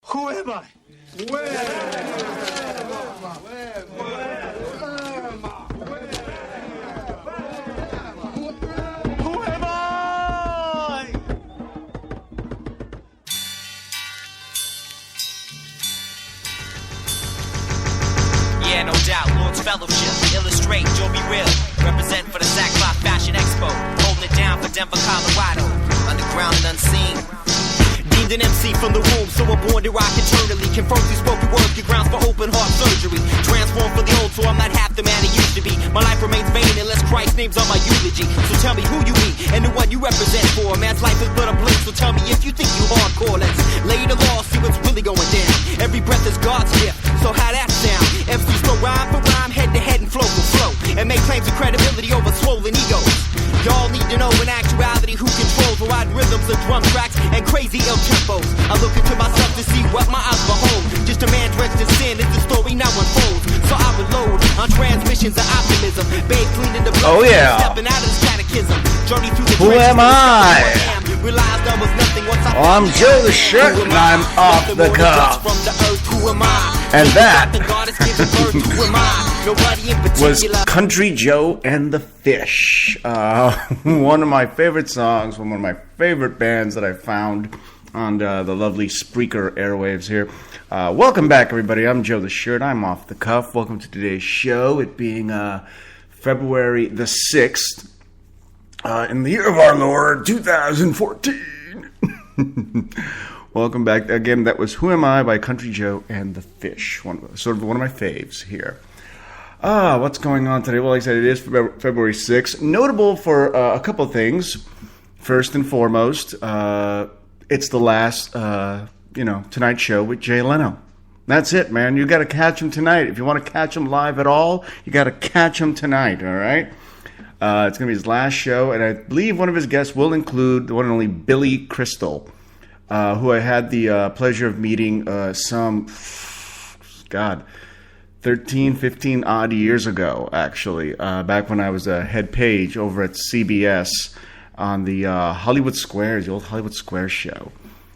Who am I? Who am I? Yeah, no doubt, Lord's Fellowship, illustrate, you'll be real. Represent for the Sackcloth Fashion Expo, holding it down for Denver, Colorado. Underground and unseen. Deemed an MC from the womb, so I'm born to rock eternally. Confirm through spoken word, get grounds for open heart surgery. Transform for the old, so I'm not half the man I used to be. My life remains vain unless Christ's name's on my eulogy. So tell me who you be and the one you represent for. A man's life is but a blink, so tell me if you think you hardcore. Let's lay the law, see what's really going down. Every breath is God's gift, so how that sound? MCs go rhyme for rhyme, head to head and flow for flow, and make claims of credibility over swollen egos. Y'all need to know in actuality who controls the wide rhythms of drum tracks and crazy ill tempos. I look into myself to see what my eyes behold. Just a man drenched in sin is the story now unfolds. So I reload on transmissions of optimism. Babe cleaning the blood, stepping out of this catechism. Journey through the Who am I? Realized I was nothing once I I'm Joe the Shirt and I'm off the cuff. And that was Country Joe and the Fish. One of my favorite songs from one of my favorite bands that I found on the lovely Spreaker airwaves here. Welcome back, everybody. I'm Joe the Shirt. I'm off the cuff. Welcome to today's show. It being February the 6th in the year of our Lord, 2014. Welcome back. Again, that was Who Am I by Country Joe and the Fish. One of my faves here. What's going on today? Well, like I said, it is February 6th. Notable for a couple of things. First and foremost, it's the last, Tonight Show with Jay Leno. That's it, man. You got to catch him tonight. If you want to catch him live at all, you got to catch him tonight, all right? It's going to be his last show, and I believe one of his guests will include the one and only Billy Crystal, who I had the pleasure of meeting 13, 15 odd years ago, actually, back when I was a head page over at CBS on the Hollywood Squares, the old Hollywood Squares show.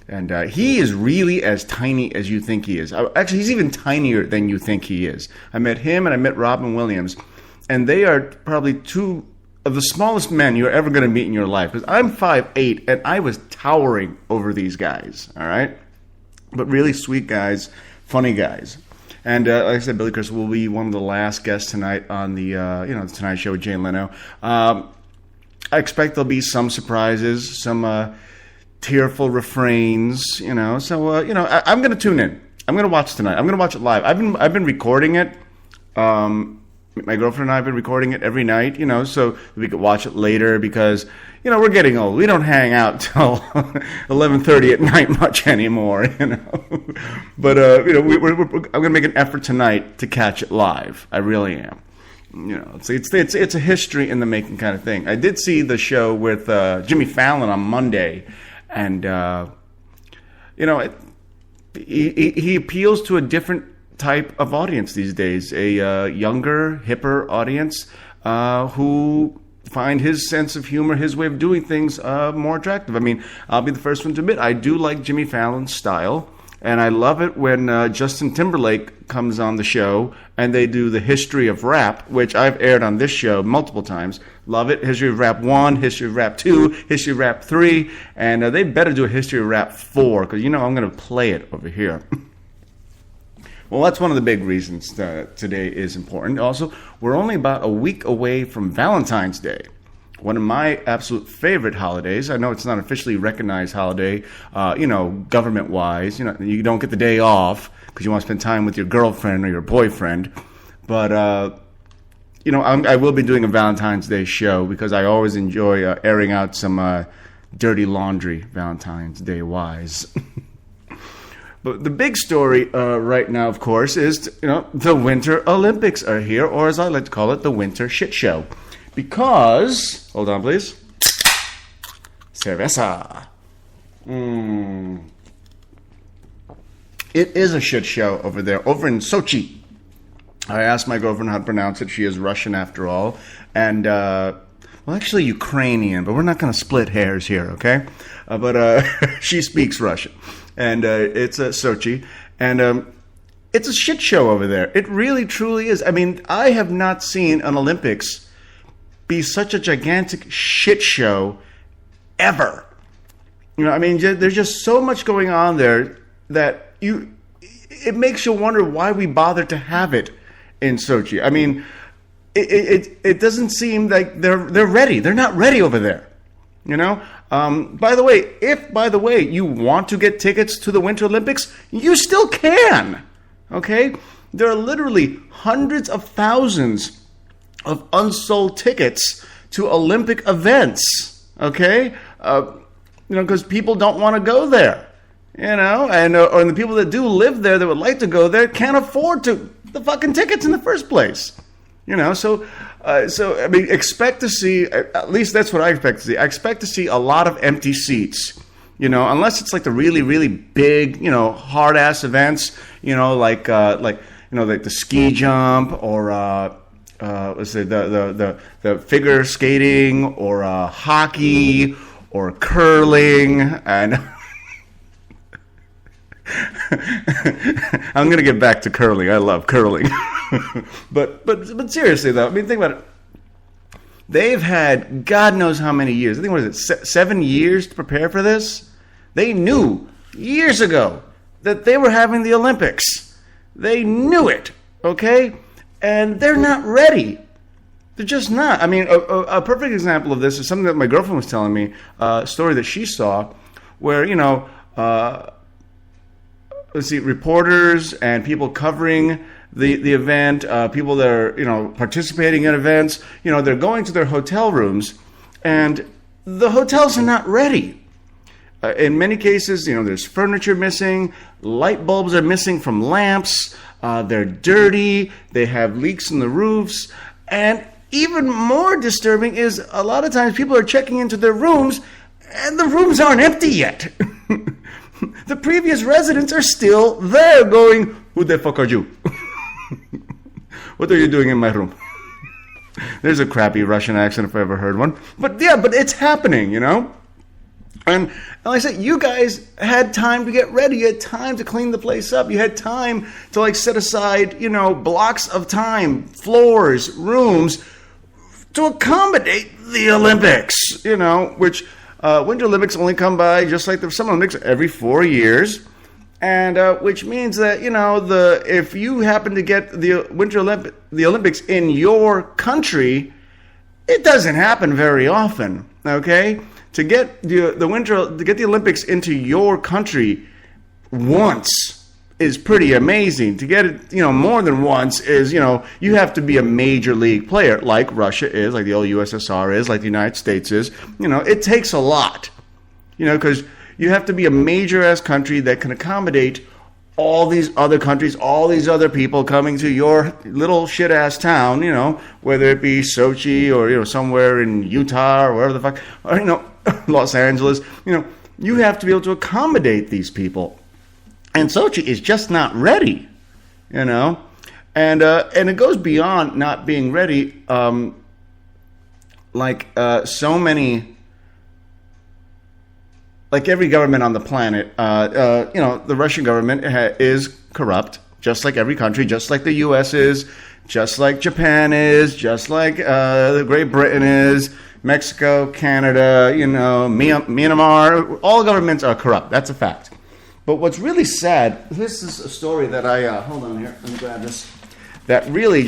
And he is really as tiny as you think he is. Actually, he's even tinier than you think he is. I met him and I met Robin Williams, and they are probably two of the smallest men you're ever going to meet in your life. Because I'm 5'8", and I was towering over these guys, all right? But really sweet guys, funny guys. And like I said, Billy Crystal will be one of the last guests tonight on the the Tonight Show with Jay Leno. I expect there'll be some surprises, some tearful refrains, So I'm going to tune in. I'm going to watch tonight. I'm going to watch it live. I've been recording it. My girlfriend and I have been recording it every night, so we could watch it later because, we're getting old. We don't hang out till 11:30 at night much anymore, But, I'm going to make an effort tonight to catch it live. I really am. It's a history in the making kind of thing. I did see the show with Jimmy Fallon on Monday, and, he appeals to a different type of audience these days, a younger, hipper audience who find his sense of humor, his way of doing things more attractive. I mean, I'll be the first one to admit, I do like Jimmy Fallon's style, and I love it when Justin Timberlake comes on the show and they do the history of rap, which I've aired on this show multiple times. Love it. History of Rap 1, History of Rap 2, History of Rap 3, and they better do a History of Rap 4, because I'm going to play it over here. Well, that's one of the big reasons today is important. Also, we're only about a week away from Valentine's Day, one of my absolute favorite holidays. I know it's not an officially recognized holiday, government-wise. You don't get the day off because you want to spend time with your girlfriend or your boyfriend. But, I will be doing a Valentine's Day show because I always enjoy airing out some dirty laundry Valentine's Day-wise. But the big story right now, of course, is, the Winter Olympics are here, or as I like to call it, the Winter Shit Show. Because, hold on, please. Cerveza. It is a shit show over there, over in Sochi. I asked my girlfriend how to pronounce it. She is Russian after all. And, actually Ukrainian, but we're not going to split hairs here, okay? But she speaks Russian. and it's Sochi, and it's a shit show over there. It really, truly is. I mean, I have not seen an Olympics be such a gigantic shit show ever. You know, I mean, there's just so much going on there that it makes you wonder why we bothered to have it in Sochi. I mean, it doesn't seem like they're ready. They're not ready over there. You know. By the way, you want to get tickets to the Winter Olympics, you still can. Okay, there are literally hundreds of thousands of unsold tickets to Olympic events. Okay, because people don't want to go there. You know, and or the people that do live there that would like to go there can't afford the fucking tickets in the first place. You know, so I mean, expect to see, at least that's what I expect to see. I expect to see a lot of empty seats. You know, unless it's like the really, really big, you know, hard ass events. You know, like the ski jump or let's say the figure skating or hockey or curling and. I'm gonna get back to curling. I love curling, but seriously though, I mean, think about it. They've had God knows how many years. I think what is it, 7 years to prepare for this. They knew years ago that they were having the Olympics. They knew it, okay, and they're not ready. They're just not. I mean, a perfect example of this is something that my girlfriend was telling me. A story that she saw, where you know. Let's see, reporters and people covering the event, people that are, you know, participating in events, you know, they're going to their hotel rooms and the hotels are not ready. In many cases, you know, there's furniture missing, light bulbs are missing from lamps, they're dirty, they have leaks in the roofs, and even more disturbing is a lot of times people are checking into their rooms and the rooms aren't empty yet. The previous residents are still there going, who the fuck are you? What are you doing in my room? There's a crappy Russian accent if I ever heard one. But yeah, but it's happening, you know? And like I said, you guys had time to get ready. You had time to clean the place up. You had time to like set aside, you know, blocks of time, floors, rooms to accommodate the Olympics, you know, which... Winter Olympics only come by just like the Summer Olympics every 4 years, and which means that you know if you happen to get the Olympics in your country, it doesn't happen very often. Okay, to get the Olympics into your country once is pretty amazing. To get it, you know, more than once is, you know, you have to be a major league player, like Russia is, like the old USSR is, like the United States is. You know, it takes a lot, you know, because you have to be a major-ass country that can accommodate all these other countries, all these other people coming to your little shit-ass town, you know, whether it be Sochi or, you know, somewhere in Utah or wherever the fuck, or, you know, Los Angeles. You know, you have to be able to accommodate these people. And Sochi is just not ready, you know, and it goes beyond not being ready. So many, like every government on the planet, you know, the Russian government is corrupt, just like every country, just like the U.S. is, just like Japan is, just like Great Britain is, Mexico, Canada, you know, Myanmar. All governments are corrupt. That's a fact. But what's really sad, this is a story that hold on here, let me grab this, that really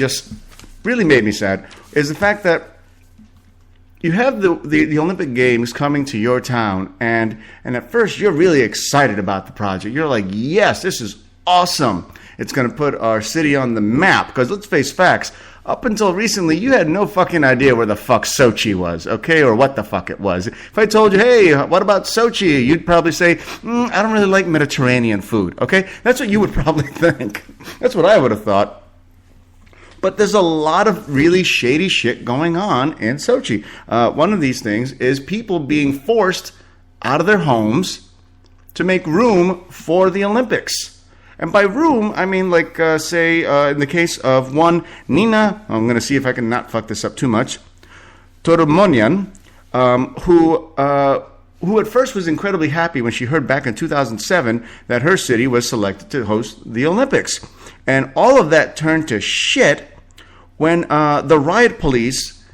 made me sad, is the fact that you have the Olympic Games coming to your town, and at first you're really excited about the project. You're like, yes, this is awesome. It's going to put our city on the map, because let's face facts, up until recently, you had no fucking idea where the fuck Sochi was, okay, or what the fuck it was. If I told you, hey, what about Sochi? You'd probably say, I don't really like Mediterranean food, okay? That's what you would probably think. That's what I would have thought. But there's a lot of really shady shit going on in Sochi. One of these things is people being forced out of their homes to make room for the Olympics. And by room, I mean, like, say, in the case of one Nina, I'm going to see if I can not fuck this up too much, Toromonian, who who at first was incredibly happy when she heard back in 2007 that her city was selected to host the Olympics. And all of that turned to shit when the riot police,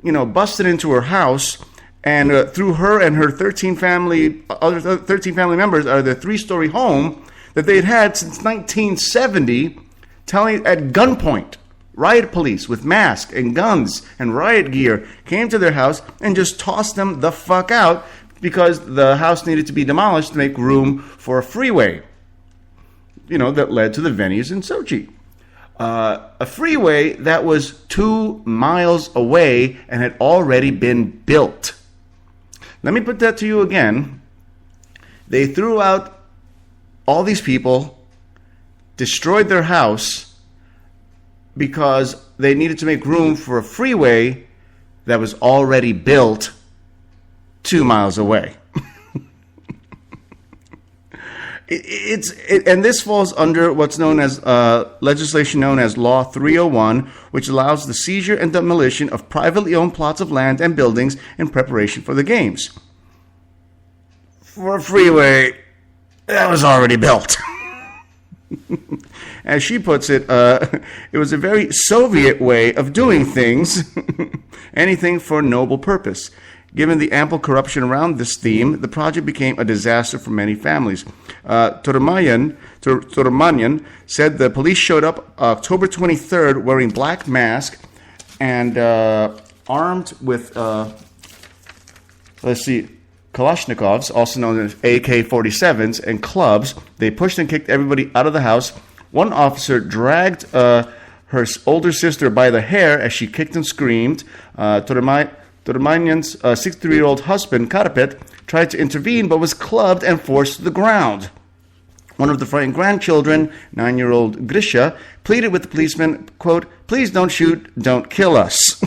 busted into her house and threw her and her 13 family members out of their 3-story home that they'd had since 1970, telling at gunpoint. Riot police with masks and guns and riot gear came to their house and just tossed them the fuck out because the house needed to be demolished to make room for a freeway, that led to the venues in Sochi. A freeway that was 2 miles away and had already been built. Let me put that to you again. They threw out all these people, destroyed their house, because they needed to make room for a freeway that was already built 2 miles away. And this falls under what's known as legislation known as Law 301, which allows the seizure and demolition of privately owned plots of land and buildings in preparation for the games. For a freeway that was already built. As she puts it, it was a very Soviet way of doing things, anything for a noble purpose. Given the ample corruption around this theme, the project became a disaster for many families. Toromanyan said the police showed up October 23rd wearing black masks and armed with, Kalashnikovs, also known as AK-47s, and clubs. They pushed and kicked everybody out of the house. One officer dragged her older sister by the hair as she kicked and screamed. Toromanyan's 63-year-old husband, Karapet, tried to intervene but was clubbed and forced to the ground. One of the frightened grandchildren, 9-year-old Grisha, pleaded with the policeman, quote, "Please don't shoot, don't kill us."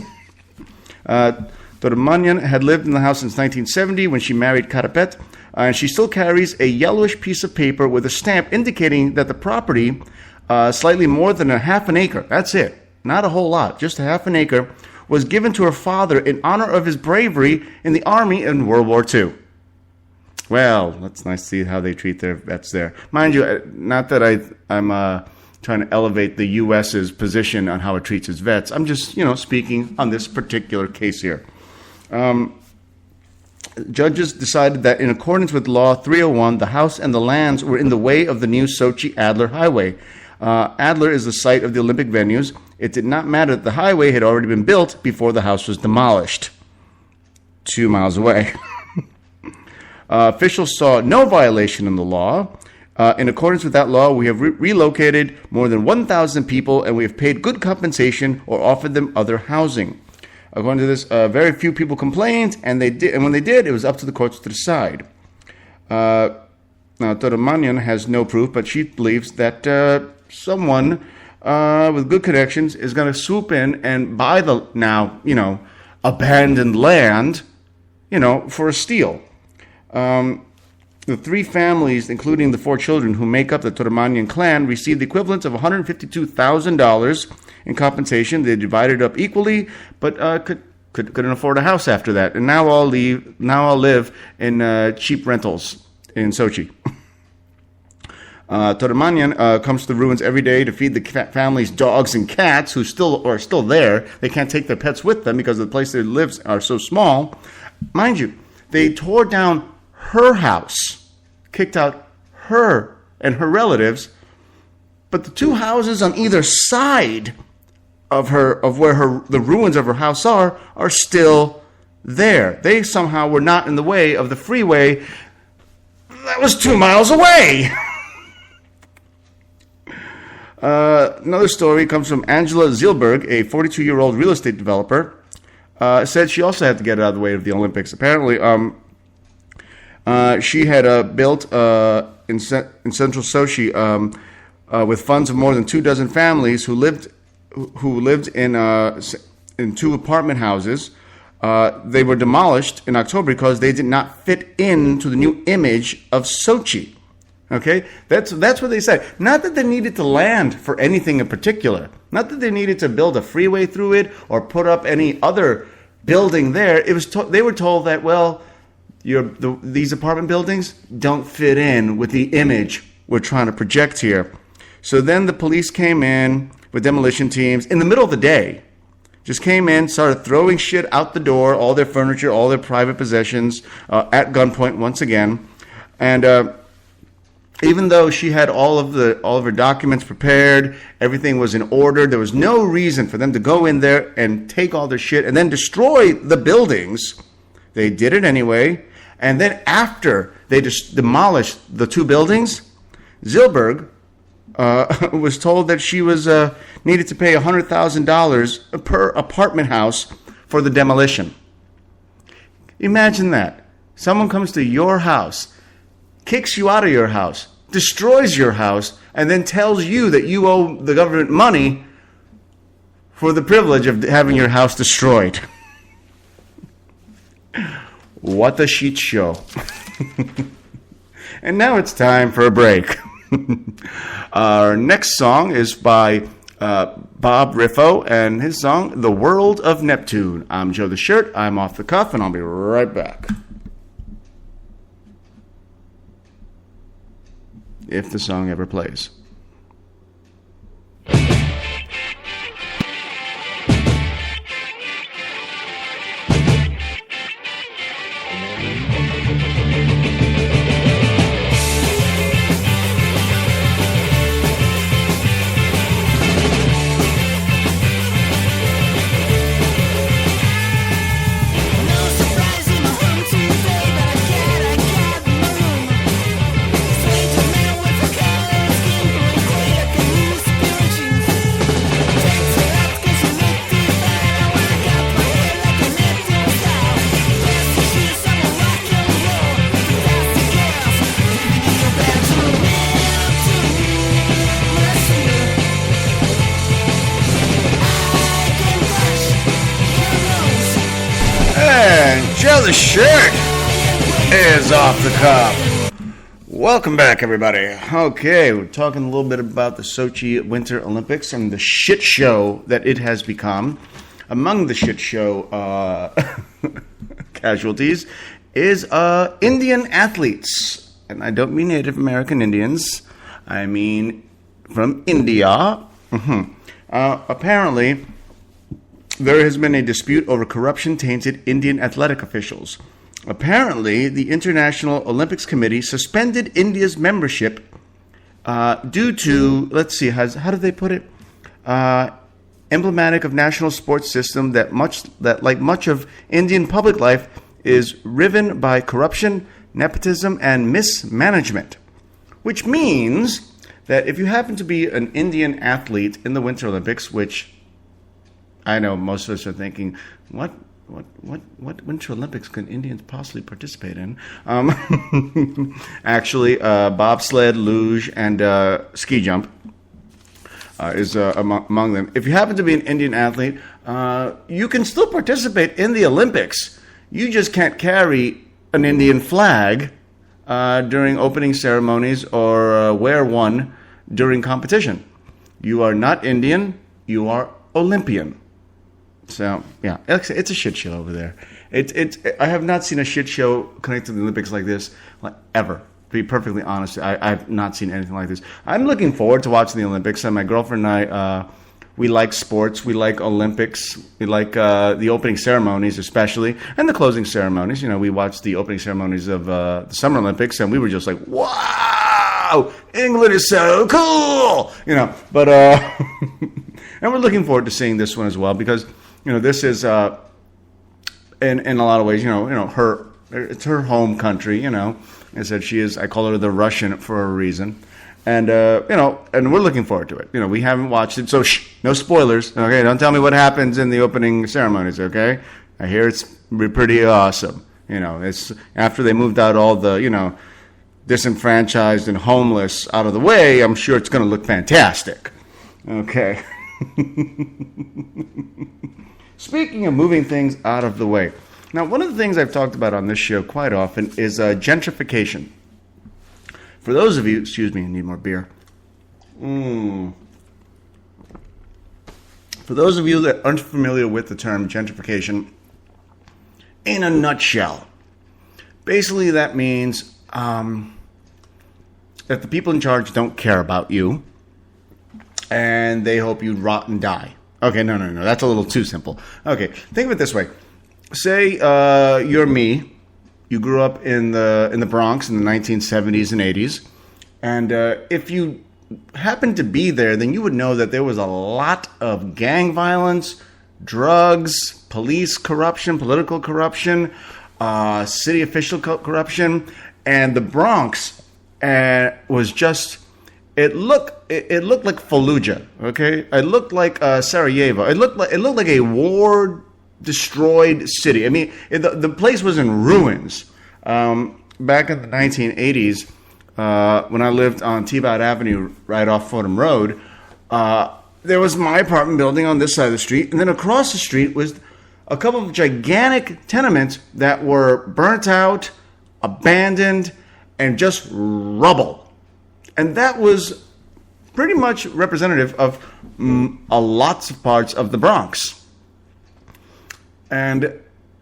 Toromanyan had lived in the house since 1970 when she married Karapet, and she still carries a yellowish piece of paper with a stamp indicating that the property, slightly more than a half an acre, that's it, not a whole lot, just a half an acre, was given to her father in honor of his bravery in the army in World War II. Well, that's nice to see how they treat their vets there. Mind you, not that I'm trying to elevate the U.S.'s position on how it treats its vets. I'm just, speaking on this particular case here. Judges decided that in accordance with Law 301, the house and the lands were in the way of the new Sochi-Adler Highway. Adler is the site of the Olympic venues. It did not matter that the highway had already been built before the house was demolished. 2 miles away. Officials saw no violation in the law. In accordance with that law, we have relocated more than 1,000 people, and we have paid good compensation or offered them other housing. According to this, very few people complained, and when they did, it was up to the courts to decide. Now, Toromanyan has no proof, but she believes that someone with good connections is going to swoop in and buy the now, abandoned land, for a steal. The 3 families, including the 4 children who make up the Toromanyan clan, received the equivalent of $152,000 in compensation. They divided up equally, but couldn't afford a house after that, and now all live in cheap rentals in Sochi. Toromanyan comes to the ruins every day to feed the family's dogs and cats, who are still there. They can't take their pets with them because the place they live are so small. Mind you, they tore down her house, kicked out her and her relatives, but the 2 houses on either side of where the ruins of her house are still there. They somehow were not in the way of the freeway that was 2 miles away. Another story comes from Angela Zielberg, a 42-year-old real estate developer. Said she also had to get out of the way of the Olympics. Apparently, she had built in central Sochi with funds of more than 24 families who lived in 2 apartment houses. They were demolished in October because they did not fit into the new image of Sochi. Okay, that's what they said. Not that they needed to land for anything in particular. Not that they needed to build a freeway through it or put up any other building there. It was they were told that, well, these apartment buildings don't fit in with the image we're trying to project here. So then the police came in with demolition teams in the middle of the day. Just came in, started throwing shit out the door, all their furniture, all their private possessions, at gunpoint once again. And even though she had all of her documents prepared, everything was in order, there was no reason for them to go in there and take all their shit and then destroy the buildings. They did it anyway. And then after they just demolished the two buildings, Zilberg was told that she was needed to pay $100,000 per apartment house for the demolition. Imagine that. Someone comes to your house, kicks you out of your house, destroys your house, and then tells you that you owe the government money for the privilege of having your house destroyed. What a shit show. And now it's time for a break. Our next song is by Bob Riffo and his song, The World of Neptune. I'm Joe the Shirt. I'm off the cuff, and I'll be right back. If the song ever plays. Joe the Shirt is off the cuff. Welcome back, everybody. Okay, we're talking a little bit about the Sochi Winter Olympics and the shit show that it has become. Among the shit show casualties is Indian athletes. And I don't mean Native American Indians. I mean from India. Apparently, there has been a dispute over corruption-tainted Indian athletic officials. Apparently, the International Olympics Committee suspended India's membership due to, let's see, how do they put it? Emblematic of national sports system that like much of Indian public life is riven by corruption, nepotism, and mismanagement. Which means that if you happen to be an Indian athlete in the Winter Olympics, which I know most of us are thinking, what Winter Olympics can Indians possibly participate in? Actually, bobsled, luge, and ski jump is among them. If you happen to be an Indian athlete, you can still participate in the Olympics. You just can't carry an Indian flag during opening ceremonies or wear one during competition. You are not Indian, you are Olympian. So, yeah, it's a shit show over there. I have not seen a shit show connected to the Olympics like this, ever. To be perfectly honest, I've not seen anything like this. I'm looking forward to watching the Olympics. And my girlfriend and I, we like sports. We like Olympics. We like the opening ceremonies especially, and the closing ceremonies. You know, we watched the opening ceremonies of the Summer Olympics, and we were just like, wow, England is so cool! You know, but, and we're looking forward to seeing this one as well, because you know, this is, in a lot of ways, it's her home country, you know. I said I call her the Russian for a reason. And, and we're looking forward to it. You know, we haven't watched it, so no spoilers, okay? Don't tell me what happens in the opening ceremonies, okay? I hear it's pretty awesome. You know, it's after they moved out all the, disenfranchised and homeless out of the way, I'm sure it's going to look fantastic. Okay. Speaking of moving things out of the way. Now, one of the things I've talked about on this show quite often is gentrification. For those of you, excuse me, I need more beer. For those of you that aren't familiar with the term gentrification, in a nutshell, Basically, that means that the people in charge don't care about you, and they hope you rot and die. Okay, no. That's a little too simple. Okay, think of it this way. Say you're me. You grew up in the Bronx in the 1970s and 80s. And if you happened to be there, then you would know that there was a lot of gang violence, drugs, police corruption, political corruption, city official corruption. And the Bronx was just... It looked like Fallujah, okay? It looked like Sarajevo. It looked like a war-destroyed city. I mean, the place was in ruins. Back in the 1980s, when I lived on Teabot Avenue, right off Fordham Road, there was my apartment building on this side of the street, and then across the street was a couple of gigantic tenements that were burnt out, abandoned, and just rubble. And that was pretty much representative of lots of parts of the Bronx. And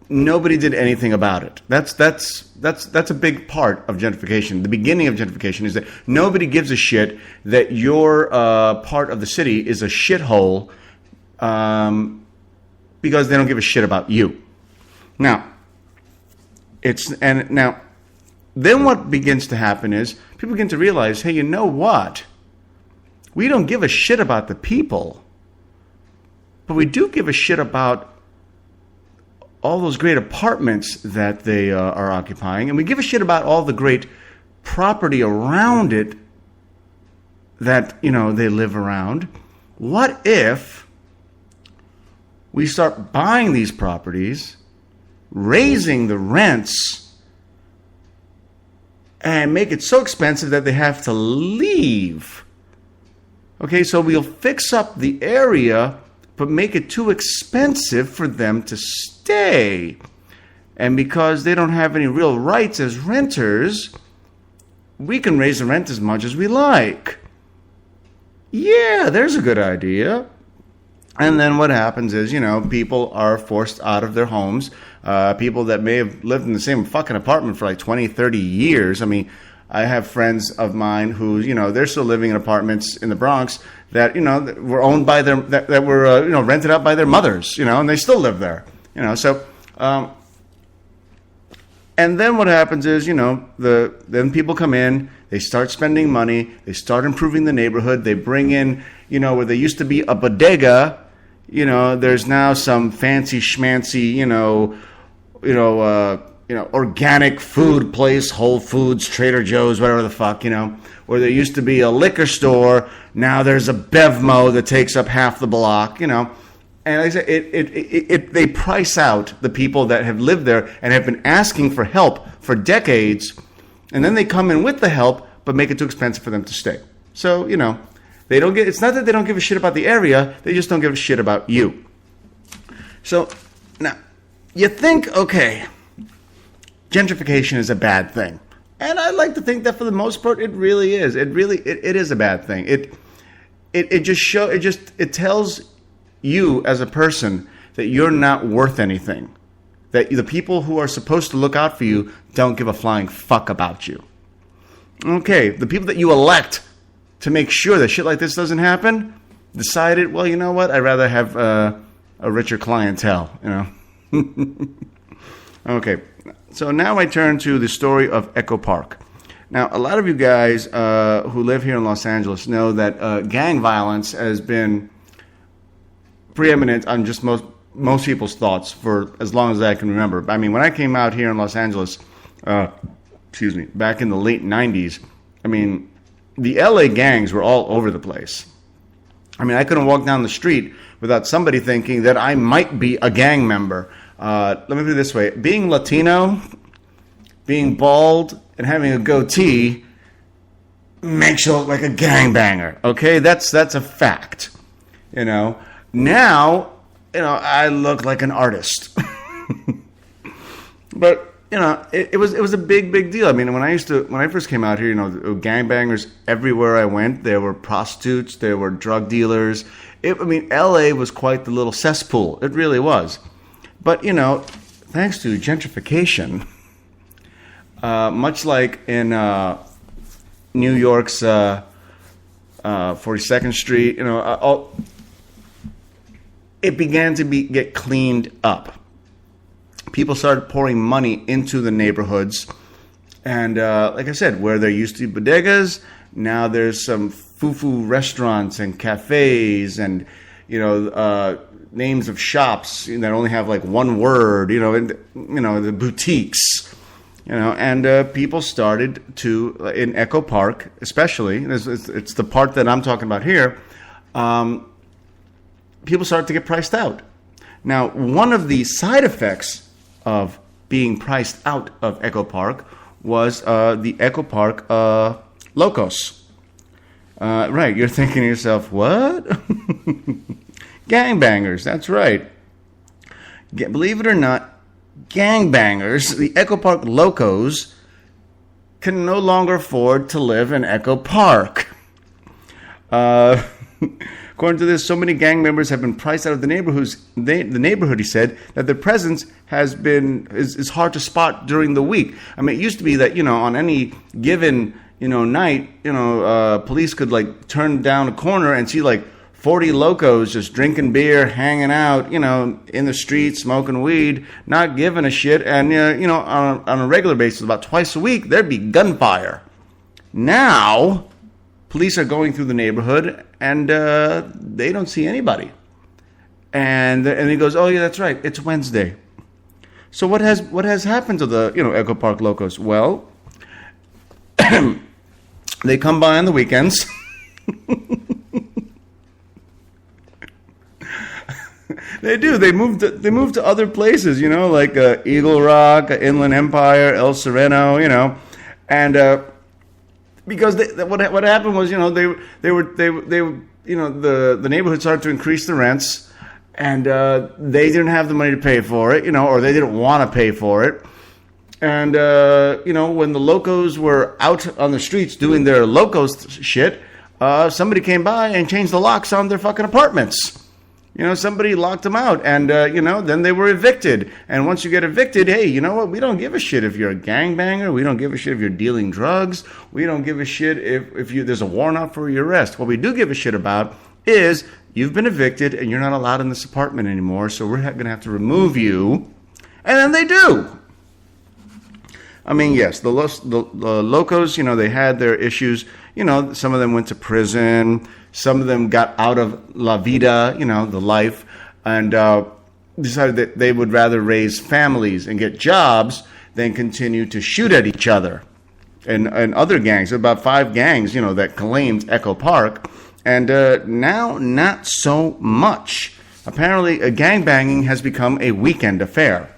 nobody did anything about it. That's a big part of gentrification. The beginning of gentrification is that nobody gives a shit that your part of the city is a shithole because they don't give a shit about you. Now, then what begins to happen is people begin to realize, hey, you know what? We don't give a shit about the people, but we do give a shit about all those great apartments that they are occupying, and we give a shit about all the great property around it that, they live around. What if we start buying these properties, raising the rents, and make it so expensive that they have to leave? Okay, so we'll fix up the area, but make it too expensive for them to stay. And because they don't have any real rights as renters, we can raise the rent as much as we like. Yeah, there's a good idea. And then what happens is, people are forced out of their homes. People that may have lived in the same fucking apartment for like 20, 30 years. I mean, I have friends of mine who, they're still living in apartments in the Bronx that, that were owned by that were, rented out by their mothers, and they still live there, so, and then what happens is, then people come in, they start spending money, they start improving the neighborhood, they bring in, where there used to be a bodega, there's now some fancy schmancy, organic food place, Whole Foods, Trader Joe's, whatever the fuck, where there used to be a liquor store, now there's a Bevmo that takes up half the block, and like I said, they price out the people that have lived there and have been asking for help for decades, and then they come in with the help, but make it too expensive for them to stay. So, they don't get. It's not that they don't give a shit about the area, they just don't give a shit about you. So, now, you think, okay, gentrification is a bad thing. And I like to think that for the most part, it really is. It is a bad thing. It tells you as a person that you're not worth anything. That the people who are supposed to look out for you don't give a flying fuck about you. Okay, the people that you elect to make sure that shit like this doesn't happen decided, well, you know what? I'd rather have a richer clientele, Okay. So now I turn to the story of Echo Park. Now, a lot of you guys who live here in Los Angeles know that gang violence has been preeminent on just most people's thoughts for as long as I can remember. I mean, when I came out here in Los Angeles, back in the late 90s, I mean, the LA gangs were all over the place. I mean, I couldn't walk down the street without somebody thinking that I might be a gang member. Let me put it this way. Being Latino, being bald, and having a goatee makes you look like a gangbanger. Okay? That's a fact. Now, I look like an artist. But, it was a big deal. I mean, when I first came out here, gangbangers everywhere I went. There were prostitutes, there were drug dealers. LA was quite the little cesspool. It really was. But, thanks to gentrification, much like in New York's 42nd Street, it began to get cleaned up. People started pouring money into the neighborhoods. And like I said, where there used to be bodegas, now there's some foo-foo restaurants and cafes and, names of shops that only have like one word, the boutiques. And people started to, in Echo Park especially, it's the part that I'm talking about here, people started to get priced out. Now, one of the side effects of being priced out of Echo Park was the Echo Park locos. Right, you're thinking to yourself, what? Gangbangers, that's right. Believe it or not, gangbangers, the Echo Park locos, can no longer afford to live in Echo Park. According to this, so many gang members have been priced out of the neighborhoods. The neighborhood, he said, that their presence is hard to spot during the week. I mean, it used to be that on any given night, police could like turn down a corner and see like 40 locos just drinking beer, hanging out, in the streets, smoking weed, not giving a shit. And, on a regular basis, about twice a week, there'd be gunfire. Now, police are going through the neighborhood and they don't see anybody. And he goes, oh, yeah, that's right. It's Wednesday. So what has happened to the, Echo Park locos? Well, they come by on the weekends. They do. They move to other places, like Eagle Rock, Inland Empire, El Sereno, and because what happened was, the neighborhood started to increase the rents, and they didn't have the money to pay for it, or they didn't want to pay for it, and when the locos were out on the streets doing their locos shit, somebody came by and changed the locks on their fucking apartments. Somebody locked them out, and, then they were evicted. And once you get evicted, hey, you know what? We don't give a shit if you're a gangbanger. We don't give a shit if you're dealing drugs. We don't give a shit if there's a warrant out for your arrest. What we do give a shit about is you've been evicted, and you're not allowed in this apartment anymore, so we're going to have to remove you. And then they do. I mean, yes, the locos, they had their issues. Some of them went to prison. Some of them got out of La Vida, the life, and decided that they would rather raise families and get jobs than continue to shoot at each other. And other gangs, about 5 gangs, that claimed Echo Park. And now, not so much. Apparently, gangbanging has become a weekend affair.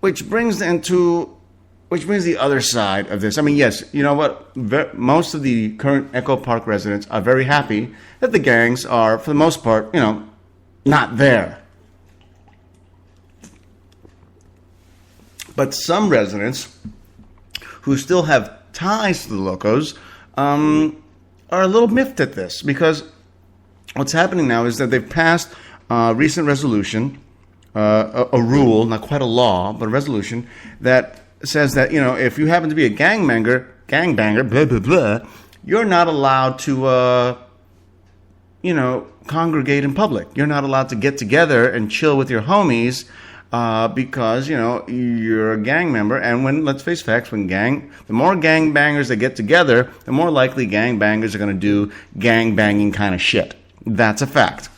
Which brings the other side of this. I mean, yes, you know what? Most of the current Echo Park residents are very happy that the gangs are, for the most part, not there. But some residents who still have ties to the locos are a little miffed at this, because what's happening now is that they've passed a recent resolution, a rule, not quite a law, but a resolution that says that, if you happen to be a gangbanger, blah, blah, blah, you're not allowed to, congregate in public. You're not allowed to get together and chill with your homies because, you're a gang member. And let's face facts, the more gangbangers that get together, the more likely gangbangers are going to do gangbanging kind of shit. That's a fact.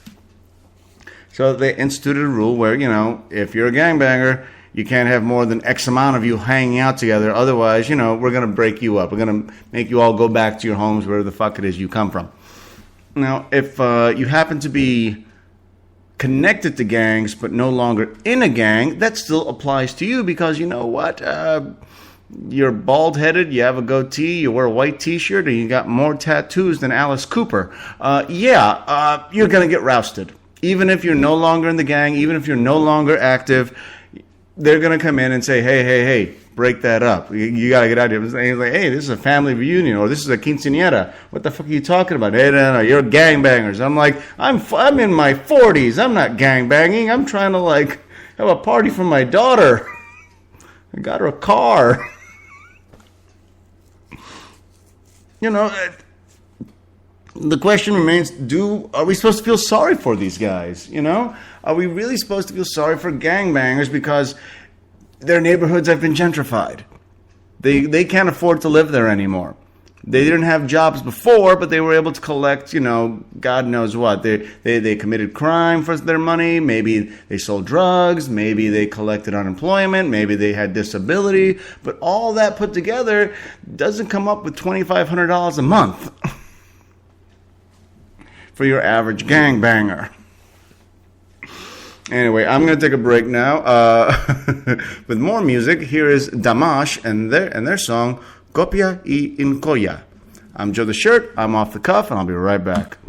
So they instituted a rule where, if you're a gangbanger, you can't have more than X amount of you hanging out together. Otherwise, we're going to break you up. We're going to make you all go back to your homes, wherever the fuck it is you come from. Now, if you happen to be connected to gangs but no longer in a gang, that still applies to you, because you know what? You're bald-headed, you have a goatee, you wear a white T-shirt, and you got more tattoos than Alice Cooper. You're going to get rousted. Even if you're no longer in the gang, even if you're no longer active, they're going to come in and say, hey, break that up. You got to get out of here. And he's like, hey, this is a family reunion, or this is a quinceañera. What the fuck are you talking about? Hey, no, you're gangbangers. I'm like, I'm in my 40s. I'm not gangbanging. I'm trying to, like, have a party for my daughter. I got her a car. You know, the question remains, are we supposed to feel sorry for these guys, you know? Are we really supposed to feel sorry for gangbangers because their neighborhoods have been gentrified? They can't afford to live there anymore. They didn't have jobs before, but they were able to collect, you know, God knows what. They committed crime for their money. Maybe they sold drugs. Maybe they collected unemployment. Maybe they had disability. But all that put together doesn't come up with $2,500 a month for your average gangbanger. Anyway, I'm going to take a break now. With more music, here is Damash and their song, Copia y Incoya. I'm Joe the Shirt. I'm off the cuff, and I'll be right back.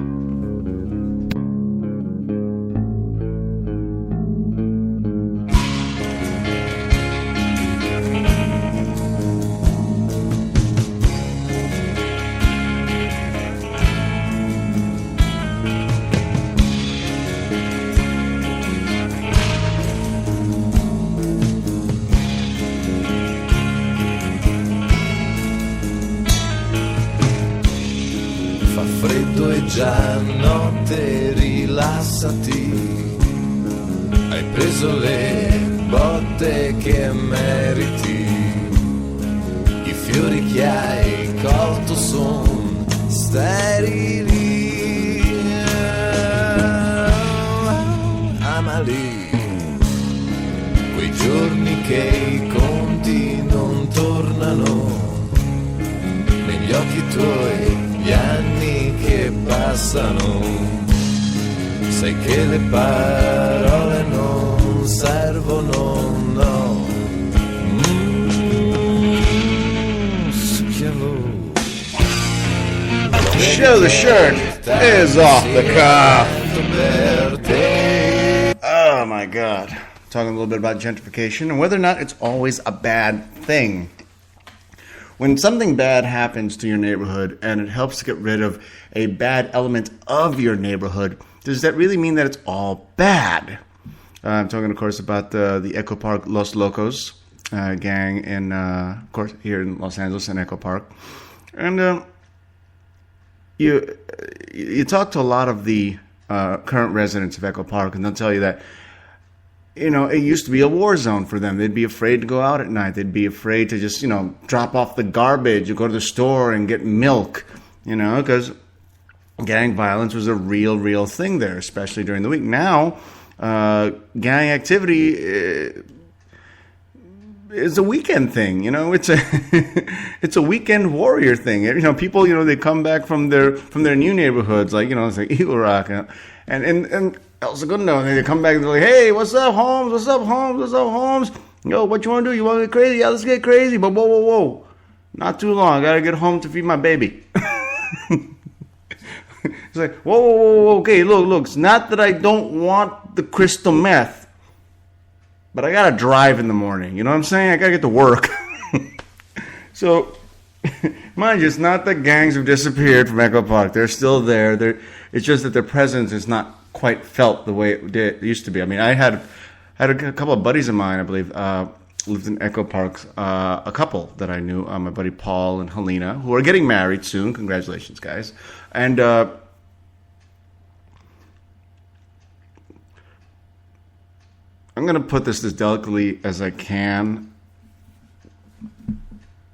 Freddo e già notte, rilassati. Hai preso le botte che meriti. I fiori che hai colto son sterili. Amali quei giorni che i conti non tornano negli occhi tuoi. Gli anni che passano, sai che le parole non servono, no. Show the Shirt is off the cuff. Oh my God. Talking a little bit about gentrification and whether or not it's always a bad thing. When something bad happens to your neighborhood and it helps to get rid of a bad element of your neighborhood, does that really mean that it's all bad? I'm talking, of course, about the Echo Park Los Locos gang in, of course, here in Los Angeles in Echo Park. And you talk to a lot of the current residents of Echo Park, and they'll tell you that, you know, it used to be a war zone for them. They'd be afraid to go out at night. They'd be afraid to just, you know, drop off the garbage or go to the store and get milk, you know, because gang violence was a real thing there, especially during the week. Now, gang activity is a weekend thing, you know. It's a weekend warrior thing. You know, people, you know, they come back from their new neighborhoods, like, you know, it's like Eagle Rock, and El Segundo, and they come back and they're like, hey, what's up, Holmes? What's up, Holmes? What's up, Holmes? Yo, what you want to do? You want to get crazy? Yeah, let's get crazy. But whoa. Not too long. I got to get home to feed my baby. It's like, whoa. Okay, look. It's not that I don't want the crystal meth, but I got to drive in the morning. You know what I'm saying? I got to get to work. So, mind you, it's not that gangs have disappeared from Echo Park. They're still there. It's just that their presence is not quite felt the way it used to be. I mean, I had a couple of buddies of mine, I believe, lived in Echo Park, a couple that I knew, my buddy Paul and Helena, who are getting married soon. Congratulations, guys. And I'm going to put this as delicately as I can.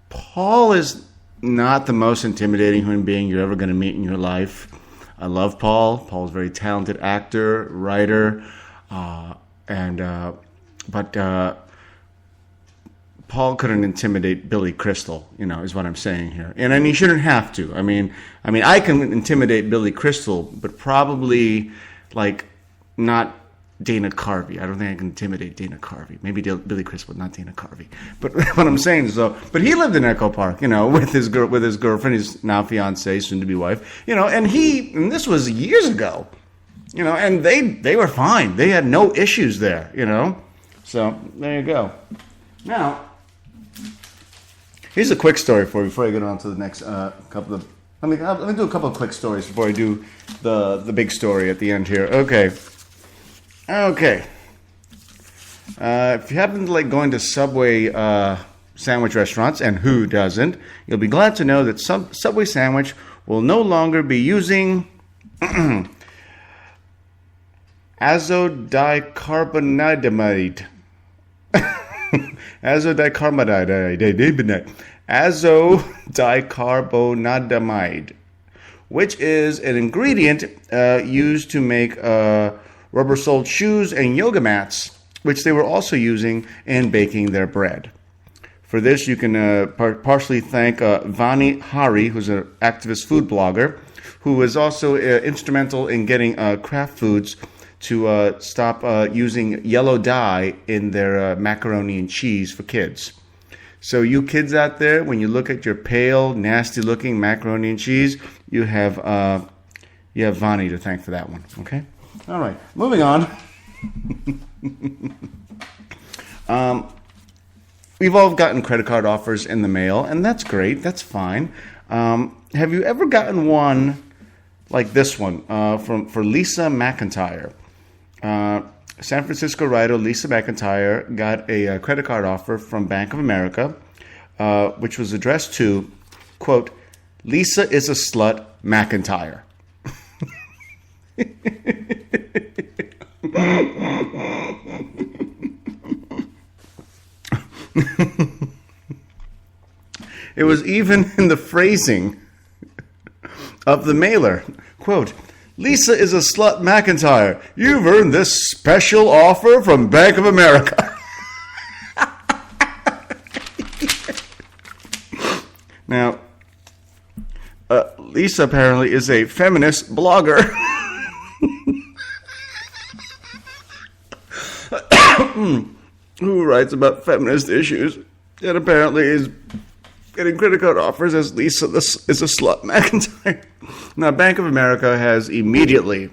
Paul is not the most intimidating human being you're ever going to meet in your life. I love Paul. Paul's a very talented actor, writer, but Paul couldn't intimidate Billy Crystal, you know, is what I'm saying here. And he shouldn't have to. I mean, I can intimidate Billy Crystal, but probably, like, not Dana Carvey. I don't think I can intimidate Dana Carvey. Maybe Billy Crystal, but not Dana Carvey. But what I'm saying is, though, but he lived in Echo Park, you know, with his girlfriend, his now fiancée, soon to be wife, you know, and this was years ago, you know, and they were fine. They had no issues there, you know. So there you go. Now, here's a quick story for you before I get on to the next couple of. Let me do a couple of quick stories before I do the big story at the end here. Okay. If you happen to like going to Subway sandwich restaurants, and who doesn't, you'll be glad to know that Subway sandwich will no longer be using azodicarbonidamide. Azodicarbonidamide, which is an ingredient used to make rubber-soled shoes and yoga mats, which they were also using in baking their bread. For this, you can partially thank Vani Hari, who's an activist food blogger, who was also instrumental in getting Kraft Foods to stop using yellow dye in their macaroni and cheese for kids. So you kids out there, when you look at your pale, nasty-looking macaroni and cheese, you have Vani to thank for that one. Okay? All right. Moving on. We've all gotten credit card offers in the mail, and that's great. That's fine. Have you ever gotten one like this one for Lisa McIntyre? San Francisco writer Lisa McIntyre got a credit card offer from Bank of America, which was addressed to, quote, Lisa is a slut, McIntyre. It was even in the phrasing of the mailer, quote, Lisa is a slut, McIntyre. You've earned this special offer from Bank of America. Now, Lisa apparently is a feminist blogger. Who writes about feminist issues and apparently is getting credit card offers as Lisa is a slut, McIntyre. Now, Bank of America has immediately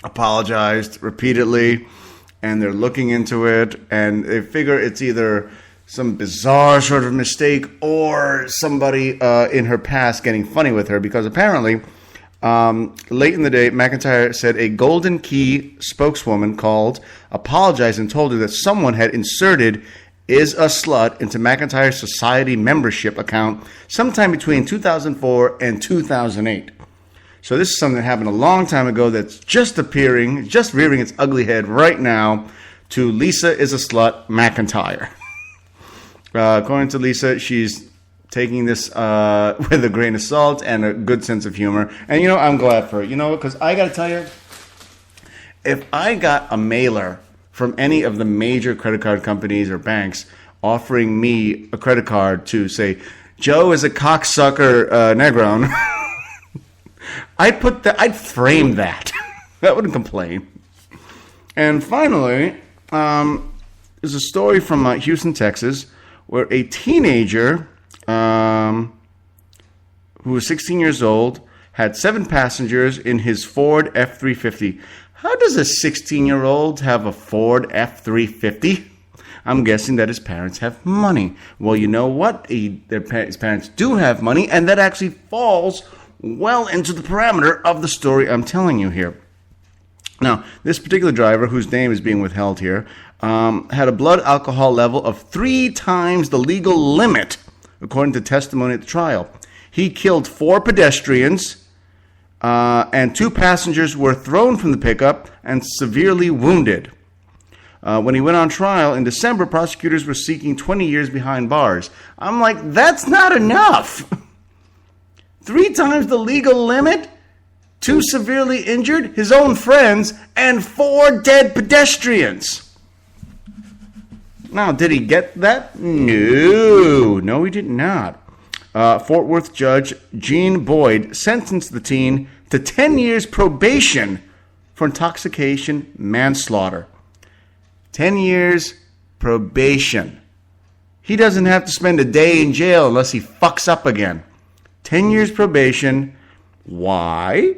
apologized repeatedly, and they're looking into it, and they figure it's either some bizarre sort of mistake or somebody in her past getting funny with her, because apparently late in the day, McIntyre said a Golden Key spokeswoman called, apologized, and told her that someone had inserted is a slut into McIntyre's society membership account sometime between 2004 and 2008. So this is something that happened a long time ago that's just rearing its ugly head right now to Lisa is a slut, McIntyre. According to Lisa, she's taking this with a grain of salt and a good sense of humor. And, I'm glad for her. Because I got to tell you, if I got a mailer from any of the major credit card companies or banks offering me a credit card to say, Joe is a cocksucker Negron, I'd frame that. I wouldn't complain. And finally, there's a story from Houston, Texas, where a teenager who was 16 years old had 7 passengers in his Ford F-350. How does a 16-year-old have a Ford F-350? I'm guessing that his parents have money. Well, you know what? His parents do have money, and that actually falls well into the parameter of the story I'm telling you here. Now, this particular driver, whose name is being withheld here, had a blood alcohol level of 3 times the legal limit, according to testimony at the trial. He killed 4 pedestrians, and 2 passengers were thrown from the pickup and severely wounded. When he went on trial in December, prosecutors were seeking 20 years behind bars. I'm like, that's not enough. 3 times the legal limit, 2 severely injured, his own friends, and 4 dead pedestrians. Now, did he get that? No, he did not. Fort Worth judge Gene Boyd sentenced the teen to 10 years probation for intoxication manslaughter. 10 years probation. He doesn't have to spend a day in jail unless he fucks up again. 10 years probation. Why?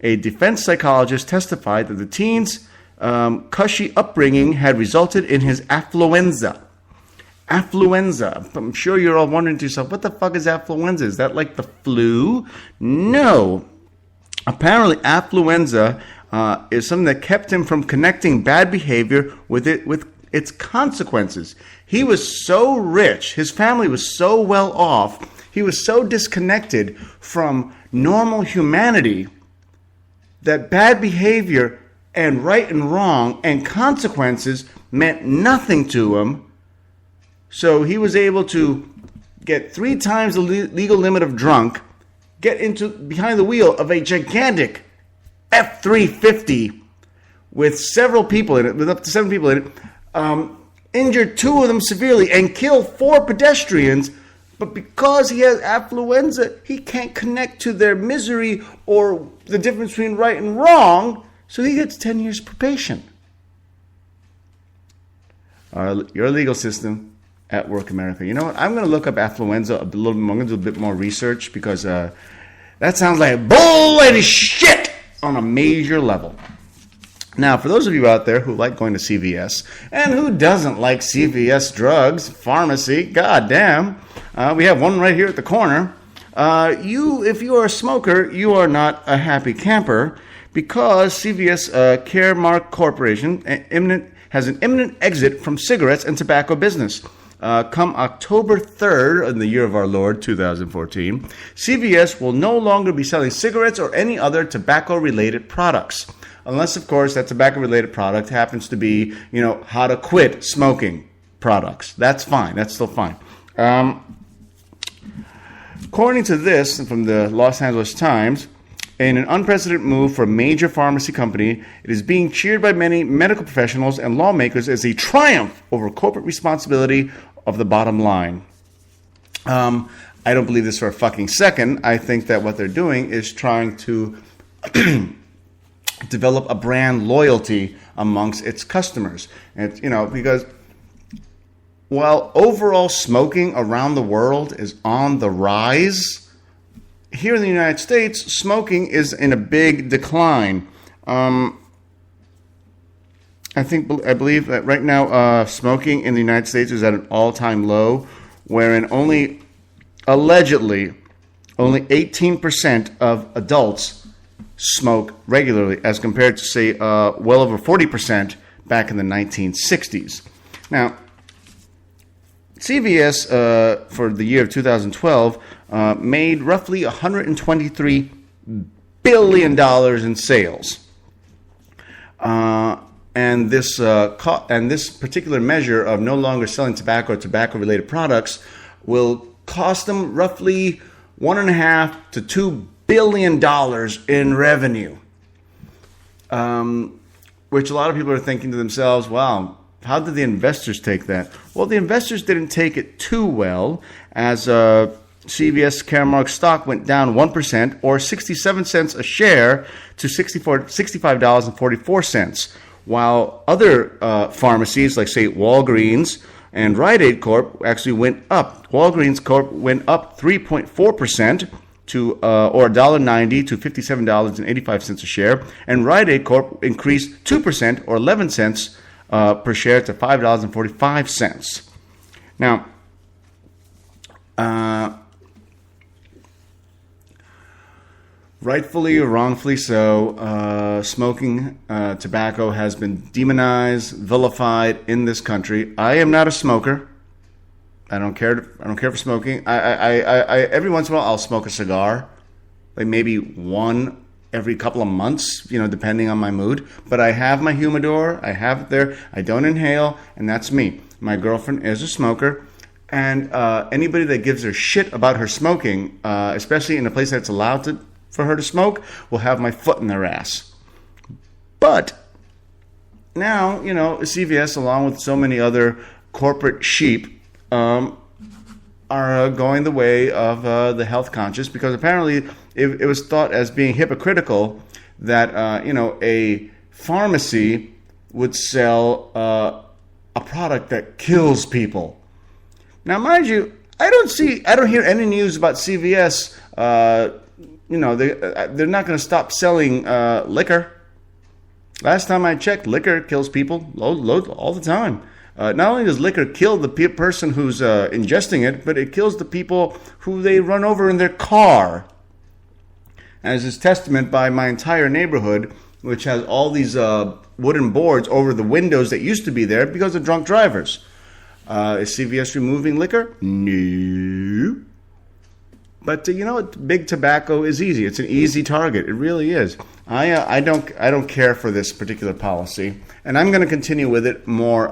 A defense psychologist testified that the teen's cushy upbringing had resulted in his affluenza. Affluenza. I'm sure you're all wondering to yourself, what the fuck is affluenza? Is that like the flu? No. Apparently, affluenza is something that kept him from connecting bad behavior with its consequences. He was so rich, his family was so well off, he was so disconnected from normal humanity that bad behavior and right and wrong and consequences meant nothing to him. So he was able to get 3 times the legal limit of drunk, get into behind the wheel of a gigantic F-350 with several people in it, with up to 7 people in it, injured 2 of them severely and killed 4 pedestrians. But because he has affluenza, he can't connect to their misery or the difference between right and wrong, so he gets 10 years probation. Your legal system at work, America. You know what? I'm going to look up affluenza a little bit more. I'm going to do a bit more research because that sounds like bull and shit on a major level. Now, for those of you out there who like going to CVS and who doesn't like CVS drugs, pharmacy, goddamn, we have one right here at the corner. If you are a smoker, you are not a happy camper because CVS Caremark Corporation has an imminent exit from cigarettes and tobacco business. Come October 3rd, in the year of our Lord, 2014, CVS will no longer be selling cigarettes or any other tobacco-related products. Unless, of course, that tobacco-related product happens to be, how to quit smoking products. That's fine. That's still fine. According to this from the Los Angeles Times, in an unprecedented move for a major pharmacy company, it is being cheered by many medical professionals and lawmakers as a triumph over corporate responsibility of the bottom line. I don't believe this for a fucking second. I think that what they're doing is trying to develop a brand loyalty amongst its customers. And, because while overall smoking around the world is on the rise, here in the United States, smoking is in a big decline. I believe that right now, smoking in the United States is at an all-time low, wherein allegedly, only 18% of adults smoke regularly, as compared to, say, well over 40% back in the 1960s. Now, CVS, for the year of 2012, made roughly $123 billion in sales. And this particular measure of no longer selling tobacco or tobacco-related products will cost them roughly $1.5 to $2 billion in revenue. Which a lot of people are thinking to themselves, wow, how did the investors take that? Well, the investors didn't take it too well, as CVS Caremark stock went down 1%, or 67 cents a share, to $65.44, while other pharmacies, like, say, Walgreens and Rite Aid Corp. actually went up. Walgreens Corp. went up 3.4% to or $1.90 to $57.85 a share, and Rite Aid Corp. increased 2%, or 11 cents per share, to $5.45. Now, rightfully or wrongfully so, smoking tobacco has been demonized, vilified in this country. I am not a smoker. I don't care for smoking. I every once in a while I'll smoke a cigar, like maybe one every couple of months, depending on my mood. But I have my humidor. I have it there. I don't inhale, and that's me. My girlfriend is a smoker. And anybody that gives her shit about her smoking, especially in a place that's allowed for her to smoke, will have my foot in their ass. But now, CVS, along with so many other corporate sheep, are going the way of the health conscious, because apparently it was thought as being hypocritical that a pharmacy would sell a product that kills people. Now, mind you, I don't hear any news about CVS. They're not going to stop selling liquor. Last time I checked, liquor kills people all the time. Not only does liquor kill the person who's ingesting it, but it kills the people who they run over in their car. As is testament by my entire neighborhood, which has all these wooden boards over the windows that used to be there because of drunk drivers. Is CVS removing liquor? No. But you know what? Big tobacco is easy. It's an easy target. It really is. I don't care for this particular policy, and I'm going to continue with it more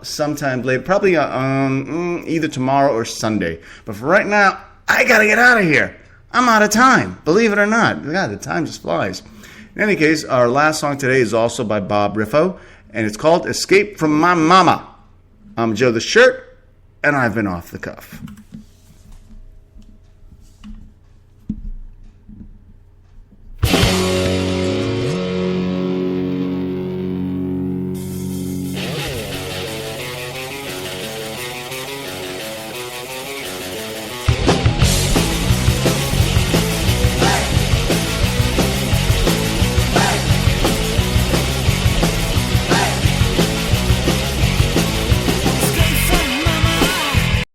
sometime later, probably either tomorrow or Sunday. But for right now, I got to get out of here. I'm out of time. Believe it or not, God, the time just flies. In any case, our last song today is also by Bob Riffo, and it's called "Escape from My Mama." I'm Joe the Shirt, and I've been off the cuff.